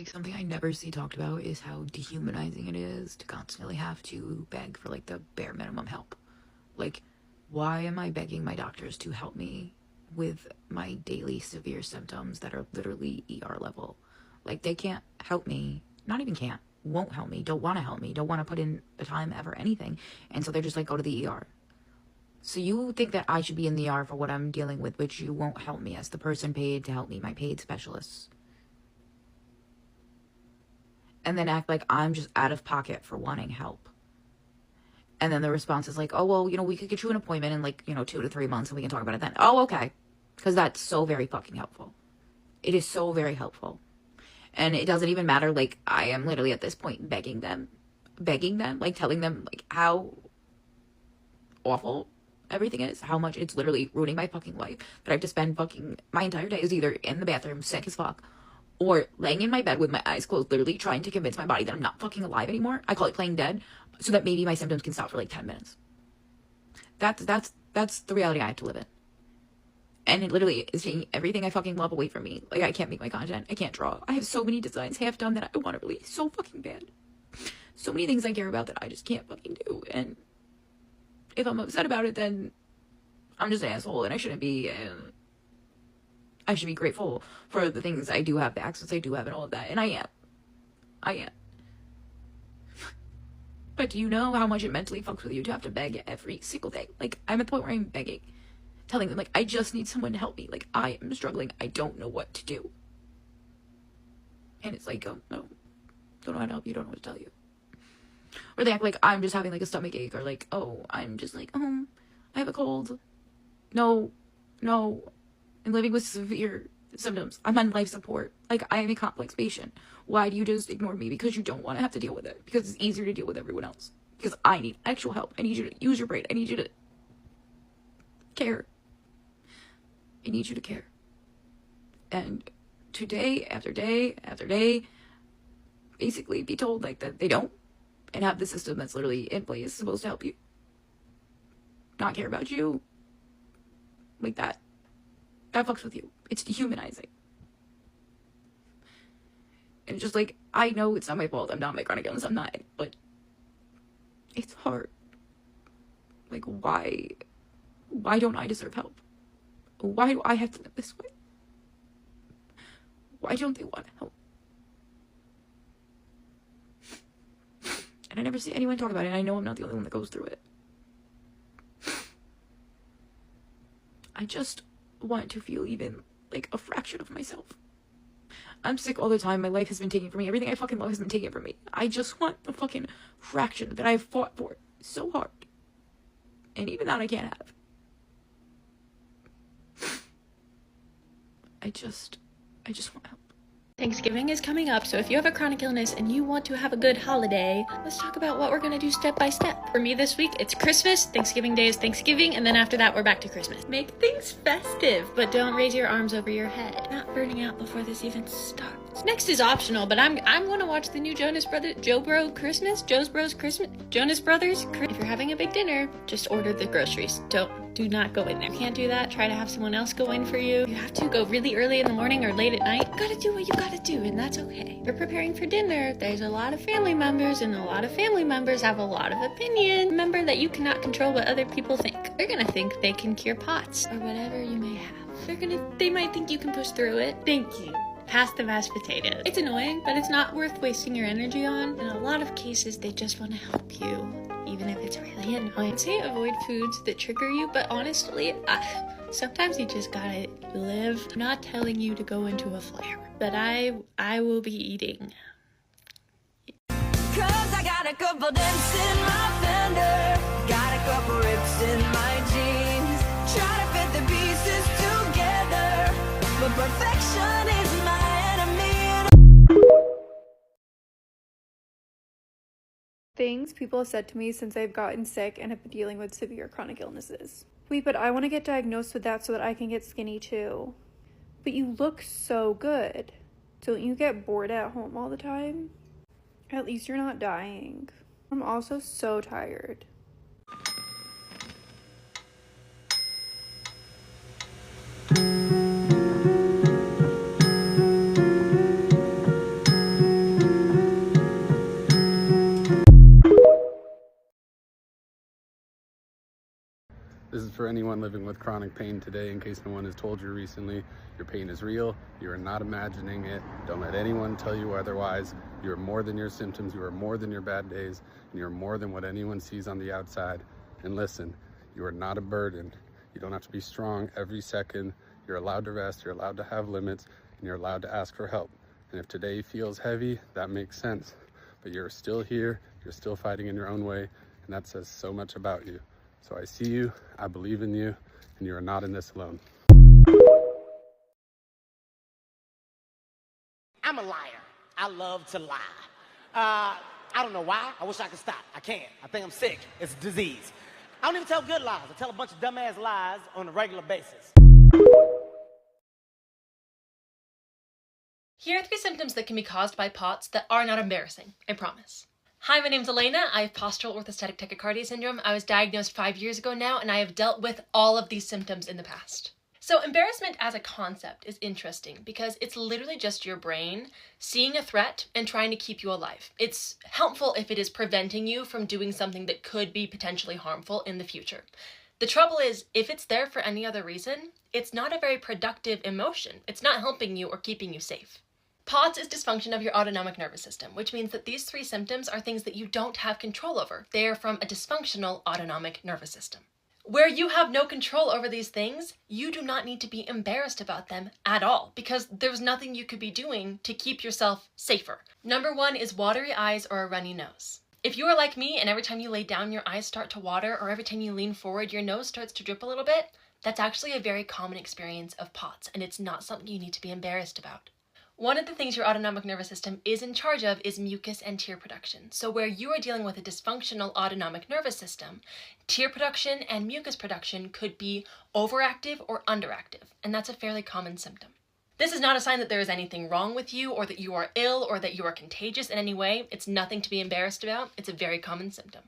Like, something I never see talked about is how dehumanizing it is to constantly have to beg for, like, the bare minimum help. Like, why am I begging my doctors to help me with my daily severe symptoms that are literally ER level? Like, they can't help me. Not even can't. Won't help me. Don't want to help me. Don't want to put in the time, ever, anything. And so they're just like, go to the ER. So you think that I should be in the ER for what I'm dealing with, which you won't help me as the person paid to help me, my paid specialists. And then act like I'm just out of pocket for wanting help. And then the response is like, oh, well, we could get you an appointment in 2 to 3 months and we can talk about it then. Oh, okay. Because that's so very fucking helpful. It is so very helpful. And it doesn't even matter, like, I am literally at this point begging them, like, telling them, like, how awful everything is, how much it's literally ruining my fucking life, that I have to spend fucking my entire day is either in the bathroom, sick as fuck, or laying in my bed with my eyes closed, literally trying to convince my body that I'm not fucking alive anymore. I call it playing dead, so that maybe my symptoms can stop for, like, 10 minutes. That's the reality I have to live in. And it literally is taking everything I fucking love away from me. Like, I can't make my content. I can't draw. I have so many designs half done that I want to release so fucking bad. So many things I care about that I just can't fucking do. And if I'm upset about it, then I'm just an asshole and I shouldn't be. And I should be grateful for the things I do have, the access I do have and all of that. And I am. But do you know how much it mentally fucks with you to have to beg every single day? Like, I'm at the point where I'm begging. Telling them, like, I just need someone to help me. Like, I am struggling. I don't know what to do. And it's like, oh, no. Don't know how to help you. Don't know what to tell you. Or they act like I'm just having, like, a stomach ache. Or, like, oh, I'm just, like, I have a cold. No. I'm living with severe symptoms. I'm on life support. Like, I am a complex patient. Why do you just ignore me? Because you don't want to have to deal with it. Because it's easier to deal with everyone else. Because I need actual help. I need you to use your brain. I need you to care. I need you to care. And to day after day after day, basically be told, like, that they don't, and have the system that's literally in place supposed to help you not care about you. Like, that fucks with you. It's dehumanizing. And it's just like, I know it's not my fault. I'm not my chronic illness. I'm not. But it's hard. Like, why don't I deserve help? Why do I have to live this way? Why don't they want to help? And I never see anyone talk about it. And I know I'm not the only one that goes through it. I just want to feel even, like, a fraction of myself. I'm sick all the time. My life has been taken from me. Everything I fucking love has been taken from me. I just want the fucking fraction that I've fought for so hard. And even that I can't have. I just want help. Thanksgiving is coming up, so if you have a chronic illness and you want to have a good holiday, let's talk about what we're going to do step by step. For me this week, it's Christmas, Thanksgiving Day is Thanksgiving, and then after that, we're back to Christmas. Make things festive, but don't raise your arms over your head. Not burning out before this even starts. Next is optional, but I'm going to watch the new Jonas Brothers Christmas. If you're having a big dinner, just order the groceries. Do not go in there. You can't do that. Try to have someone else go in for you. You have to go really early in the morning or late at night. You gotta do what you gotta do, and that's okay. If you're preparing for dinner, there's a lot of family members, and a lot of family members have a lot of opinion. Remember that you cannot control what other people think. They're gonna think they can cure POTS, or whatever you may have. They might think you can push through it. Thank you. Pass the mashed potatoes. It's annoying, but it's not worth wasting your energy on. In a lot of cases, they just want to help you, even if it's really annoying. Say avoid foods that trigger you, but honestly, sometimes you just gotta live. I'm not telling you to go into a flare, but I will be eating. Cause I got a couple dents in my fender, got a couple rips in my jeans, try to fit the pieces together, but perfection is my enemy. Things people have said to me since I've gotten sick and have been dealing with severe chronic illnesses. Wait, but I want to get diagnosed with that so that I can get skinny too. But you look so good. Don't you get bored at home all the time? At least you're not dying. I'm also so tired. is for anyone living with chronic pain today, in case no one has told you recently. Your pain is real. You are not imagining it. Don't let anyone tell you otherwise. You are more than your symptoms. You are more than your bad days. And you are more than what anyone sees on the outside. And listen, you are not a burden. You don't have to be strong every second. You're allowed to rest. You're allowed to have limits. And you're allowed to ask for help. And if today feels heavy, that makes sense. But you're still here. You're still fighting in your own way. And that says so much about you. So I see you. I believe in you. And you are not in this alone. I'm a liar. I love to lie. I don't know why. I wish I could stop. I can't. I think I'm sick. It's a disease. I don't even tell good lies. I tell a bunch of dumbass lies on a regular basis. Here are 3 symptoms that can be caused by POTS that are not embarrassing, I promise. Hi, my name's Elena. I have postural orthostatic tachycardia syndrome. I was diagnosed 5 years ago now, and I have dealt with all of these symptoms in the past. So embarrassment as a concept is interesting because it's literally just your brain seeing a threat and trying to keep you alive. It's helpful if it is preventing you from doing something that could be potentially harmful in the future. The trouble is, if it's there for any other reason, it's not a very productive emotion. It's not helping you or keeping you safe. POTS is dysfunction of your autonomic nervous system, which means that these 3 symptoms are things that you don't have control over. They are from a dysfunctional autonomic nervous system. Where you have no control over these things, you do not need to be embarrassed about them at all, because there's nothing you could be doing to keep yourself safer. Number 1 is watery eyes or a runny nose. If you are like me and every time you lay down your eyes start to water, or every time you lean forward your nose starts to drip a little bit, that's actually a very common experience of POTS, and it's not something you need to be embarrassed about. One of the things your autonomic nervous system is in charge of is mucus and tear production. So where you are dealing with a dysfunctional autonomic nervous system, tear production and mucus production could be overactive or underactive, and that's a fairly common symptom. This is not a sign that there is anything wrong with you or that you are ill or that you are contagious in any way. It's nothing to be embarrassed about. It's a very common symptom.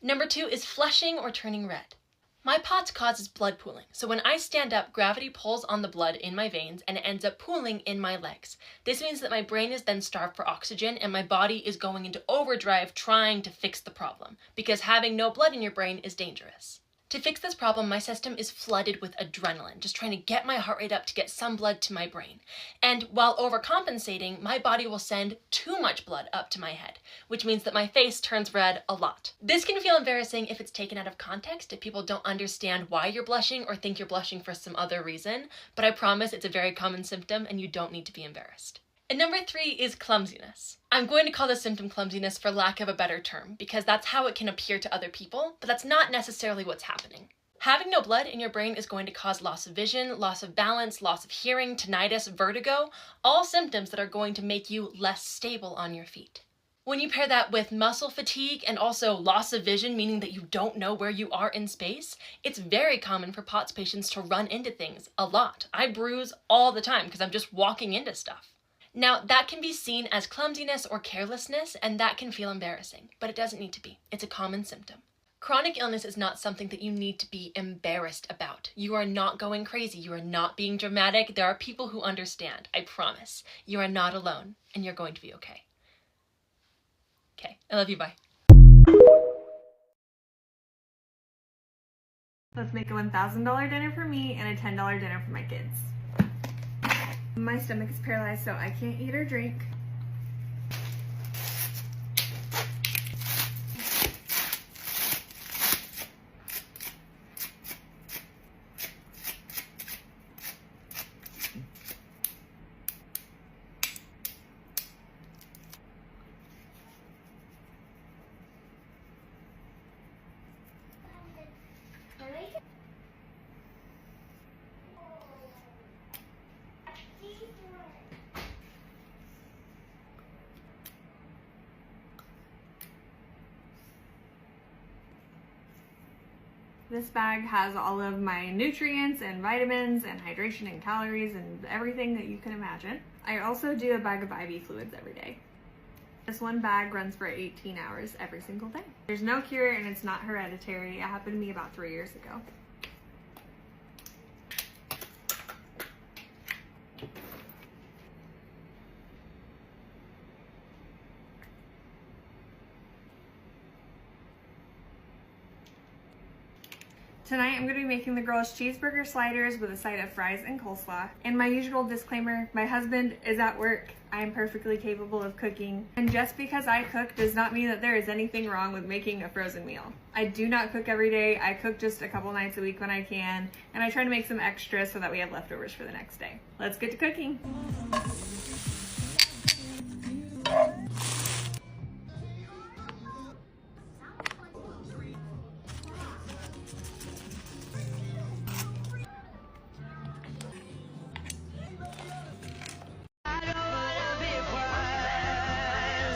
Number 2 is flushing or turning red. My POTS causes blood pooling, so when I stand up, gravity pulls on the blood in my veins and it ends up pooling in my legs. This means that my brain is then starved for oxygen and my body is going into overdrive trying to fix the problem, because having no blood in your brain is dangerous. To fix this problem, my system is flooded with adrenaline, just trying to get my heart rate up to get some blood to my brain. And while overcompensating, my body will send too much blood up to my head, which means that my face turns red a lot. This can feel embarrassing if it's taken out of context, if people don't understand why you're blushing or think you're blushing for some other reason, but I promise it's a very common symptom and you don't need to be embarrassed. And number 3 is clumsiness. I'm going to call this symptom clumsiness for lack of a better term, because that's how it can appear to other people, but that's not necessarily what's happening. Having no blood in your brain is going to cause loss of vision, loss of balance, loss of hearing, tinnitus, vertigo, all symptoms that are going to make you less stable on your feet. When you pair that with muscle fatigue and also loss of vision, meaning that you don't know where you are in space, it's very common for POTS patients to run into things a lot. I bruise all the time because I'm just walking into stuff. Now, that can be seen as clumsiness or carelessness, and that can feel embarrassing, but it doesn't need to be. It's a common symptom. Chronic illness is not something that you need to be embarrassed about. You are not going crazy. You are not being dramatic. There are people who understand, I promise. You are not alone, and you're going to be okay. Okay, I love you, bye. Let's make a $1,000 dinner for me and a $10 dinner for my kids. My stomach is paralyzed, so I can't eat or drink. This bag has all of my nutrients and vitamins and hydration and calories and everything that you can imagine. I also do a bag of IV fluids every day. This one bag runs for 18 hours every single day. There's no cure and it's not hereditary. It happened to me about 3 years ago. Tonight I'm going to be making the girls cheeseburger sliders with a side of fries and coleslaw. And my usual disclaimer, my husband is at work. I am perfectly capable of cooking. And just because I cook does not mean that there is anything wrong with making a frozen meal. I do not cook every day. I cook just a couple nights a week when I can. And I try to make some extra so that we have leftovers for the next day. Let's get to cooking.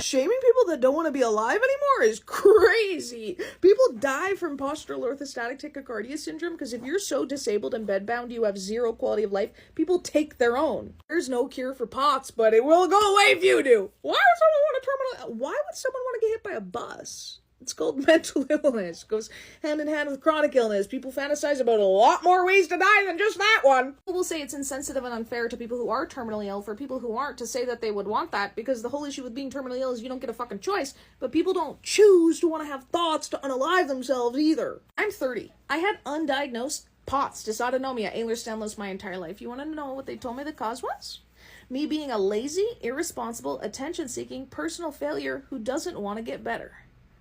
Shaming people that don't want to be alive anymore is crazy. People die from postural orthostatic tachycardia syndrome because if you're so disabled and bedbound you have zero quality of life, people take their own. There's no cure for POTS, but it will go away if you do. Why would someone want a terminal? Why would someone want to get hit by a bus? It's called mental illness. It goes hand in hand with chronic illness. People fantasize about a lot more ways to die than just that one. People will say it's insensitive and unfair to people who are terminally ill for people who aren't to say that they would want that, because the whole issue with being terminally ill is you don't get a fucking choice, but people don't choose to want to have thoughts to unalive themselves either. I'm 30. I had undiagnosed POTS, dysautonomia, Ehlers-Danlos my entire life. You want to know what they told me the cause was? Me being a lazy, irresponsible, attention-seeking, personal failure who doesn't want to get better.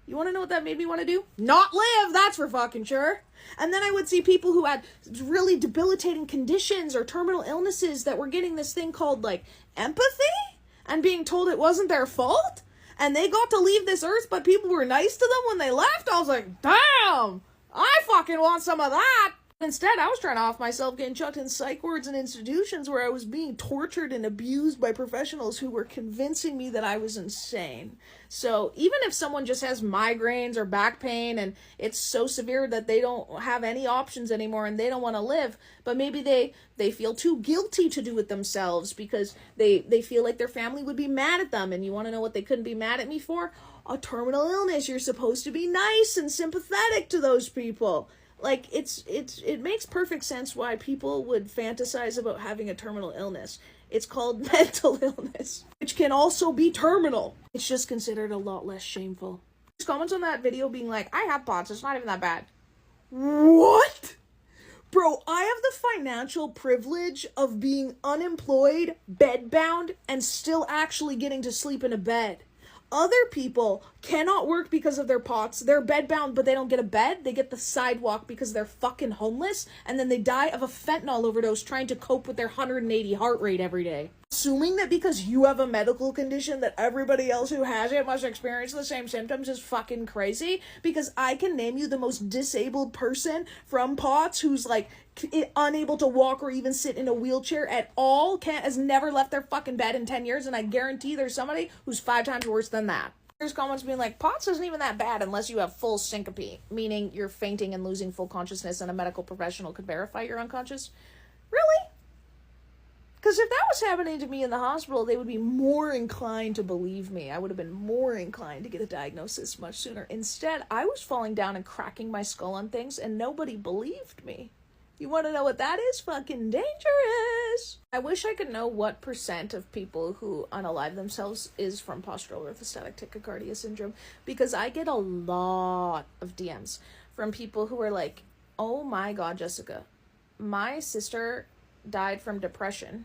You want to know what that made me want to do? Not live, that's for fucking sure. And then I would see people who had really debilitating conditions or terminal illnesses that were getting this thing called, like, empathy? And being told it wasn't their fault? And they got to leave this earth, but people were nice to them when they left? I was like, damn! I fucking want some of that! Instead, I was trying to off myself getting chucked in psych wards and institutions where I was being tortured and abused by professionals who were convincing me that I was insane. So even if someone just has migraines or back pain and it's so severe that they don't have any options anymore and they don't want to live, but maybe they feel too guilty to do it themselves because they feel like their family would be mad at them, and you want to know what they couldn't be mad at me for? A terminal illness. You're supposed to be nice and sympathetic to those people. Like, it makes perfect sense why people would fantasize about having a terminal illness. It's called mental illness, which can also be terminal. It's just considered a lot less shameful. There's comments on that video being like, I have POTS, it's not even that bad. What? Bro, I have the financial privilege of being unemployed, bedbound, and still actually getting to sleep in a bed. Other people cannot work because of their POTS. They're bedbound, but they don't get a bed. They get the sidewalk because they're fucking homeless, and then they die of a fentanyl overdose trying to cope with their 180 heart rate every day. Assuming that because you have a medical condition that everybody else who has it must experience the same symptoms is fucking crazy, because I can name you the most disabled person from POTS who's like unable to walk or even sit in a wheelchair at all, has never left their fucking bed in 10 years, and I guarantee there's somebody who's 5 times worse than that. There's comments being like, POTS isn't even that bad unless you have full syncope, meaning you're fainting and losing full consciousness and a medical professional could verify you're unconscious. Really? Because if that was happening to me in the hospital, they would be more inclined to believe me. I would have been more inclined to get a diagnosis much sooner. Instead, I was falling down and cracking my skull on things, and nobody believed me. You want to know what that is? Fucking dangerous. I wish I could know what % of people who unalive themselves is from postural orthostatic tachycardia syndrome, because I get a lot of DMs from people who are like, oh my God, Jessica, my sister died from depression,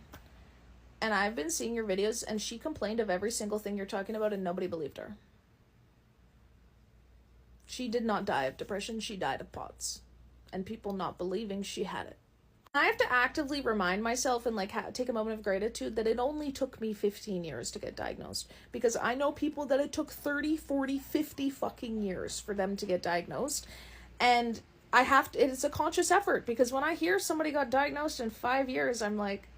and I've been seeing your videos, and she complained of every single thing you're talking about, and nobody believed her. She did not die of depression, she died of POTS. And people not believing she had it. I have to actively remind myself and like take a moment of gratitude that it only took me 15 years to get diagnosed, because I know people that it took 30, 40, 50 fucking years for them to get diagnosed. And I have to, it's a conscious effort, because when I hear somebody got diagnosed in 5 years, I'm like,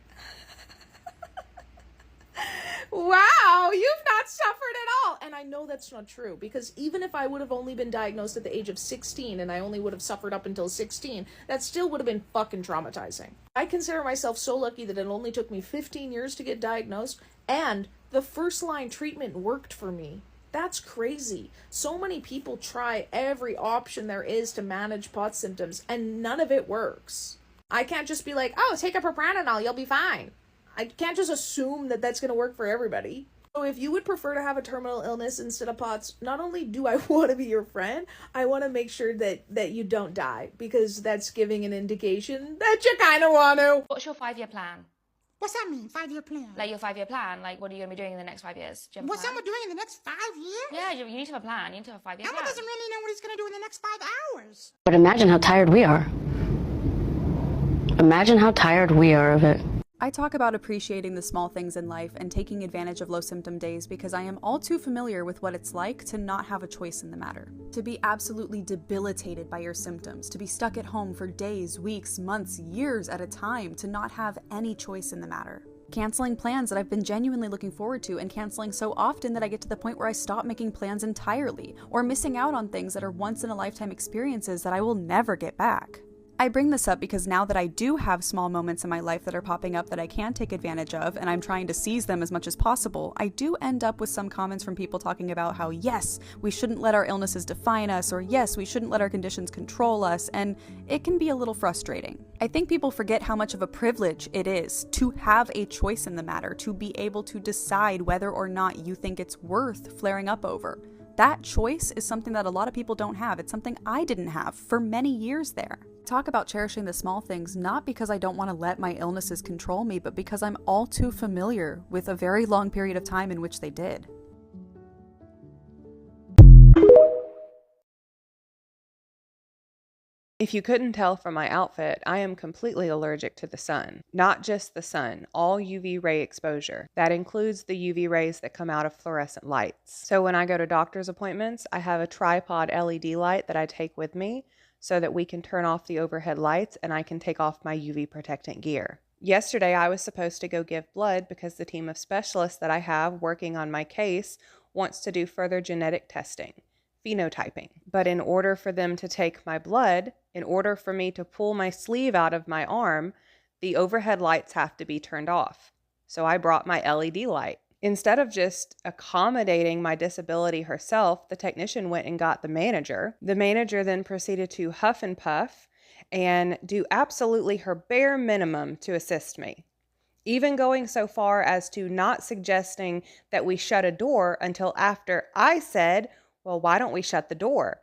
wow, you've not suffered at all. And I know that's not true, because even if I would have only been diagnosed at the age of 16 and I only would have suffered up until 16, that still would have been fucking traumatizing. I consider myself so lucky that it only took me 15 years to get diagnosed, and the first line treatment worked for me. That's crazy. So many people try every option there is to manage POTS symptoms, and none of it works. I can't just be like, oh, take a propranolol, you'll be fine. I can't just assume that that's going to work for everybody. So if you would prefer to have a terminal illness instead of POTS, not only do I want to be your friend, I want to make sure that you don't die, because that's giving an indication that you kind of want to. What's your 5-year plan? What's that mean, 5-year plan? Like your 5-year plan? Like, what are you going to be doing in the next 5 years? Do you have a What's plan? Emma doing in the next 5 years? Yeah, you need to have a plan. You need to have a 5-year Emma plan. doesn't really know what he's going to do in the next 5 hours. But imagine how tired we are. Imagine how tired we are of it. I talk about appreciating the small things in life and taking advantage of low symptom days because I am all too familiar with what it's like to not have a choice in the matter. To be absolutely debilitated by your symptoms, to be stuck at home for days, weeks, months, years at a time, to not have any choice in the matter. Canceling plans that I've been genuinely looking forward to and canceling so often that I get to the point where I stop making plans entirely, or missing out on things that are once-in-a-lifetime experiences that I will never get back. I bring this up because now that I do have small moments in my life that are popping up that I can take advantage of, and I'm trying to seize them as much as possible, I do end up with some comments from people talking about how, yes, we shouldn't let our illnesses define us, or yes, we shouldn't let our conditions control us, and it can be a little frustrating. I think people forget how much of a privilege it is to have a choice in the matter, to be able to decide whether or not you think it's worth flaring up over. That choice is something that a lot of people don't have. It's something I didn't have for many years there. Talk about cherishing the small things, not because I don't want to let my illnesses control me, but because I'm all too familiar with a very long period of time in which they did. If you couldn't tell from my outfit, I am completely allergic to the sun. Not just the sun, all UV ray exposure. That includes the UV rays that come out of fluorescent lights. So when I go to doctor's appointments, I have a tripod LED light that I take with me so that we can turn off the overhead lights and I can take off my UV protectant gear. Yesterday, I was supposed to go give blood because the team of specialists that I have working on my case wants to do further genetic testing, phenotyping. But in order for them to take my blood, in order for me to pull my sleeve out of my arm, the overhead lights have to be turned off. So I brought my LED light. Instead of just accommodating my disability herself, the technician went and got the manager. The manager then proceeded to huff and puff and do absolutely her bare minimum to assist me, even going so far as to not suggesting that we shut a door until after I said, well, why don't we shut the door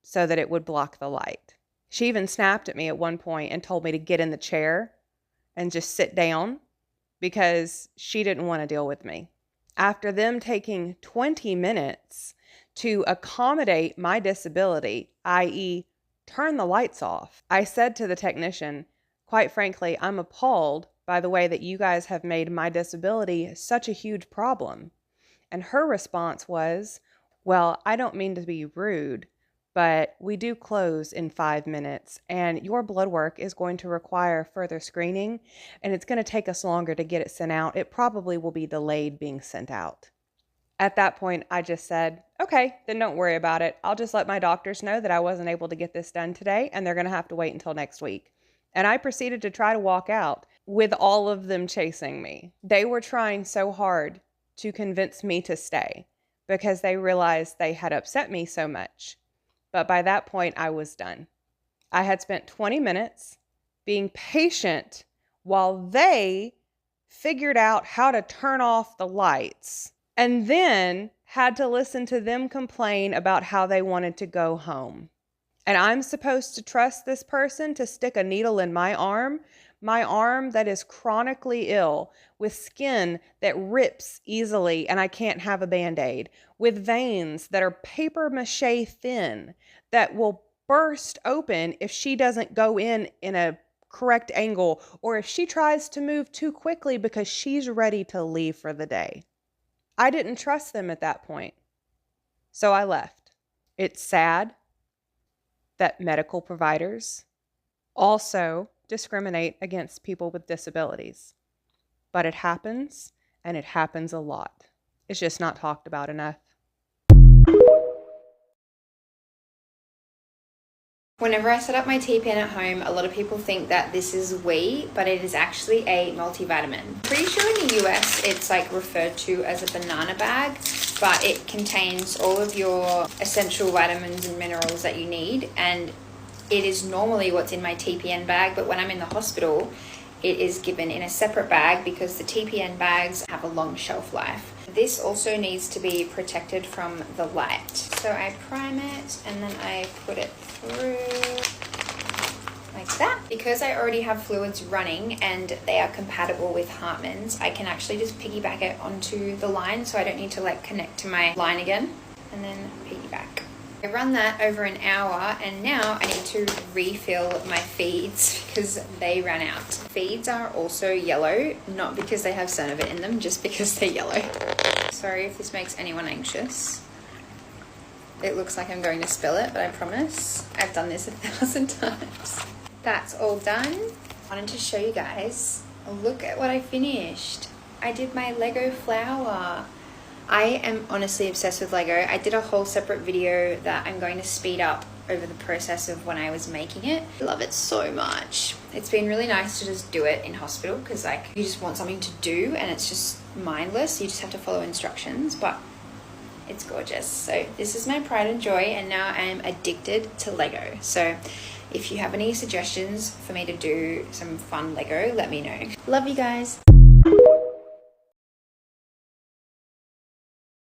so that it would block the light? She even snapped at me at one point and told me to get in the chair and just sit down because she didn't want to deal with me. After them taking 20 minutes to accommodate my disability, i.e., turn the lights off, I said to the technician, quite frankly, I'm appalled by the way that you guys have made my disability such a huge problem. And her response was, well, I don't mean to be rude, but we do close in 5 minutes and your blood work is going to require further screening and it's going to take us longer to get it sent out. It probably will be delayed being sent out. At that point, I just said, okay, then don't worry about it. I'll just let my doctors know that I wasn't able to get this done today and they're going to have to wait until next week. And I proceeded to try to walk out with all of them chasing me. They were trying so hard to convince me to stay because they realized they had upset me so much. But by that point, I was done. I had spent 20 minutes being patient while they figured out how to turn off the lights and then had to listen to them complain about how they wanted to go home. And I'm supposed to trust this person to stick a needle in my arm that is chronically ill, with skin that rips easily and I can't have a Band-Aid, with veins that are paper mache thin that will burst open if she doesn't go in a correct angle or if she tries to move too quickly because she's ready to leave for the day. I didn't trust them at that point, so I left. It's sad that medical providers also discriminate against people with disabilities. But it happens, and it happens a lot. It's just not talked about enough. Whenever I set up my TPN at home, a lot of people think that this is wheat, but it is actually a multivitamin. Pretty sure in the US it's like referred to as a banana bag, but it contains all of your essential vitamins and minerals that you need, and it is normally what's in my TPN bag, but when I'm in the hospital, it is given in a separate bag because the TPN bags have a long shelf life. This also needs to be protected from the light. So I prime it and then I put it through like that. Because I already have fluids running and they are compatible with Hartmann's, I can actually just piggyback it onto the line, so I don't need to like connect to my line again, and then piggyback. I run that over an hour, and now I need to refill my feeds because they ran out. Feeds are also yellow, not because they have Cenobit in them, just because they're yellow. Sorry if this makes anyone anxious. It looks like I'm going to spill it, but I promise I've done this 1,000 times. That's all done. I wanted to show you guys. Look at what I finished. I did my Lego flower. I am honestly obsessed with Lego. I did a whole separate video that I'm going to speed up over the process of when I was making it. I love it so much. It's been really nice to just do it in hospital because like you just want something to do and it's just mindless. You just have to follow instructions, but it's gorgeous. So this is my pride and joy, and now I am addicted to Lego. So if you have any suggestions for me to do some fun Lego, let me know. Love you guys.